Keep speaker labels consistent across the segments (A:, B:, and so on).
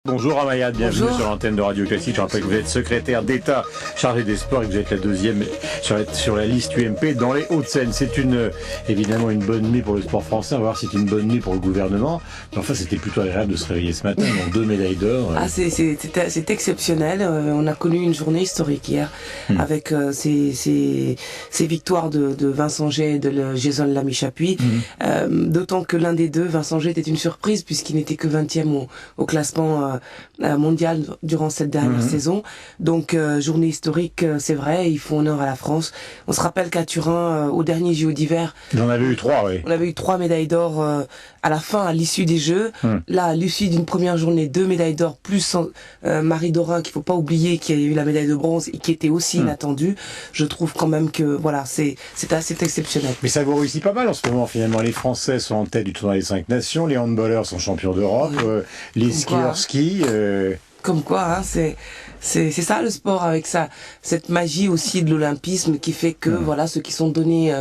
A: Bonjour Amaya, bienvenue
B: Bonjour.
A: sur l'antenne de Radio Classique. Je rappelle que vous êtes secrétaire d'État chargé des sports et que vous êtes la deuxième sur la liste UMP dans les Hauts-de-Seine. C'est évidemment une bonne nuit pour le sport français. On va voir si c'est une bonne nuit pour le gouvernement. Mais enfin, c'était plutôt agréable de se réveiller ce matin. Donc 2 médailles d'or.
B: Ah, c'est exceptionnel. On a connu une journée historique hier avec ces victoires de Vincent Gey et de Jason Lamy-Chapuis. D'autant que l'un des deux, Vincent Gey, était une surprise puisqu'il n'était que 20e au classement mondial durant cette dernière saison. Donc journée historique, c'est vrai, il faut honneur à la France. On se rappelle qu'à Turin, au dernier JO d'hiver,
A: il en avait eu 3, oui.
B: On avait eu 3 médailles d'or à la fin, à l'issue des Jeux. Là, à l'issue d'une première journée, 2 médailles d'or, plus Marie Dorin, qu'il faut pas oublier, qui a eu la médaille de bronze et qui était aussi inattendue. Je trouve quand même que voilà, c'est assez exceptionnel.
A: Mais ça vous réussit pas mal en ce moment finalement. Les Français sont en tête du tournoi des 5 nations, les handballeurs sont champions d'Europe, les skieurs skient.
B: Comme quoi, hein, c'est ça le sport, avec cette magie aussi de l'olympisme qui fait que voilà, ceux qui sont donnés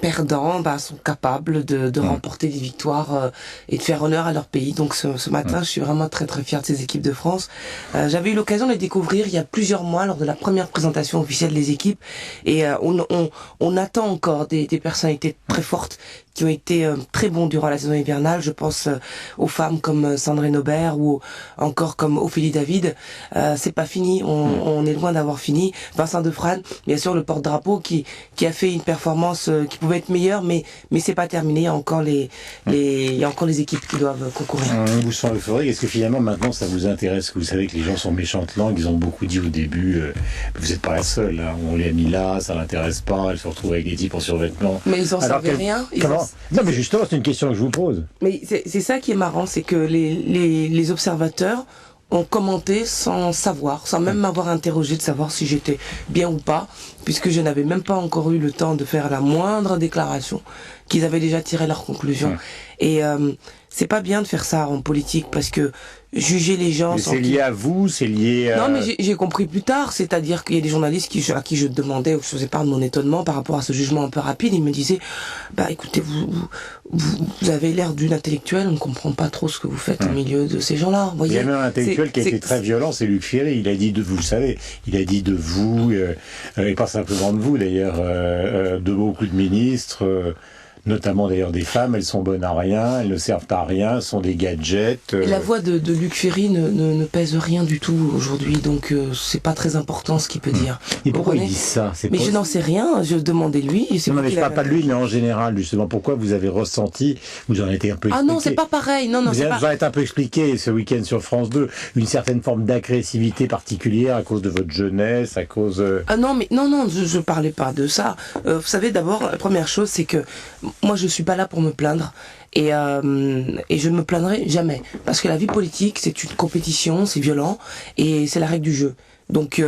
B: perdants sont capables de remporter des victoires et de faire honneur à leur pays. Donc ce matin, je suis vraiment très très fier de ces équipes de France. J'avais eu l'occasion de les découvrir il y a plusieurs mois lors de la première présentation officielle des équipes, et on attend encore des personnalités très fortes qui ont été très bons durant la saison hivernale. Je pense aux femmes comme Sandrine Aubert ou encore comme Ophélie David. C'est pas fini, on est loin d'avoir fini. Vincent Defrane, bien sûr, le porte-drapeau qui a fait une performance qui pouvait être meilleure, mais c'est pas terminé. Il y a encore les équipes qui doivent concourir.
A: On vous sent euphorique. Est-ce que finalement maintenant ça vous intéresse? Vous savez que les gens sont méchantes langues, ils ont beaucoup dit au début, vous n'êtes pas la seule, hein. On l'a mis là, ça l'intéresse pas, elle se retrouve avec des types en survêtement.
B: Mais ils en savaient rien.
A: Non, mais justement, c'est une question que je vous pose.
B: Mais c'est ça qui est marrant, c'est que les observateurs ont commenté sans savoir, sans même m'avoir interrogé de savoir si j'étais bien ou pas, puisque je n'avais même pas encore eu le temps de faire la moindre déclaration, qu'ils avaient déjà tiré leurs conclusions. Et c'est pas bien de faire ça en politique, parce que juger les gens...
A: C'est lié à vous, c'est lié à...
B: Non, mais j'ai compris plus tard, c'est-à-dire qu'il y a des journalistes à qui je demandais, ou je faisais part de mon étonnement par rapport à ce jugement un peu rapide. Ils me disaient, écoutez, vous avez l'air d'une intellectuelle, on ne comprend pas trop ce que vous faites au milieu de ces gens-là.
A: Il y a même un intellectuel qui a été très violent, c'est Luc Ferry. Il a dit vous le savez, il a dit de vous, et pas simplement de vous d'ailleurs, de beaucoup de ministres... notamment d'ailleurs des femmes, elles sont bonnes à rien, elles ne servent à rien, sont des gadgets.
B: Et la voix de Luc Ferry ne pèse rien du tout aujourd'hui, donc c'est pas très important ce qu'il peut dire.
A: Et pourquoi il dit ça?
B: Mais je n'en sais rien, je demandais lui.
A: Non, mais je parle pas de lui, mais en général, justement, pourquoi vous avez ressenti, vous en avez été un peu expliqué.
B: Ah non, c'est pas pareil, non,
A: vous en êtes un peu expliqué ce week-end sur France 2, une certaine forme d'agressivité particulière à cause de votre jeunesse, à cause...
B: Ah non, mais non, je parlais pas de ça. Vous savez, d'abord, la première chose, c'est que moi, je suis pas là pour me plaindre, et je ne me plaindrai jamais, parce que la vie politique, c'est une compétition, c'est violent, et c'est la règle du jeu. Donc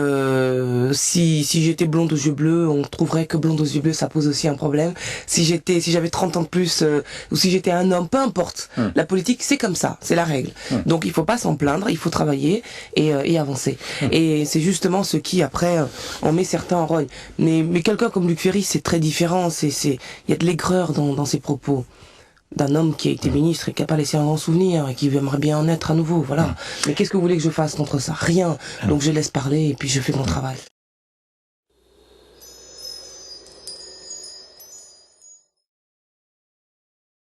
B: si j'étais blonde aux yeux bleus, on trouverait que blonde aux yeux bleus, ça pose aussi un problème. Si j'avais 30 ans de plus, ou si j'étais un homme, peu importe. La politique, c'est comme ça, c'est la règle. Donc il faut pas s'en plaindre, il faut travailler et avancer. Et c'est justement ce qui après en met certains en rogne. Mais quelqu'un comme Luc Ferry, c'est très différent. Il y a de l'aigreur dans ses propos. D'un homme qui a été ministre et qui n'a pas laissé un grand souvenir et qui aimerait bien en être à nouveau, voilà. Mais qu'est-ce que vous voulez que je fasse contre ça? Rien. Donc je laisse parler et puis je fais mon travail.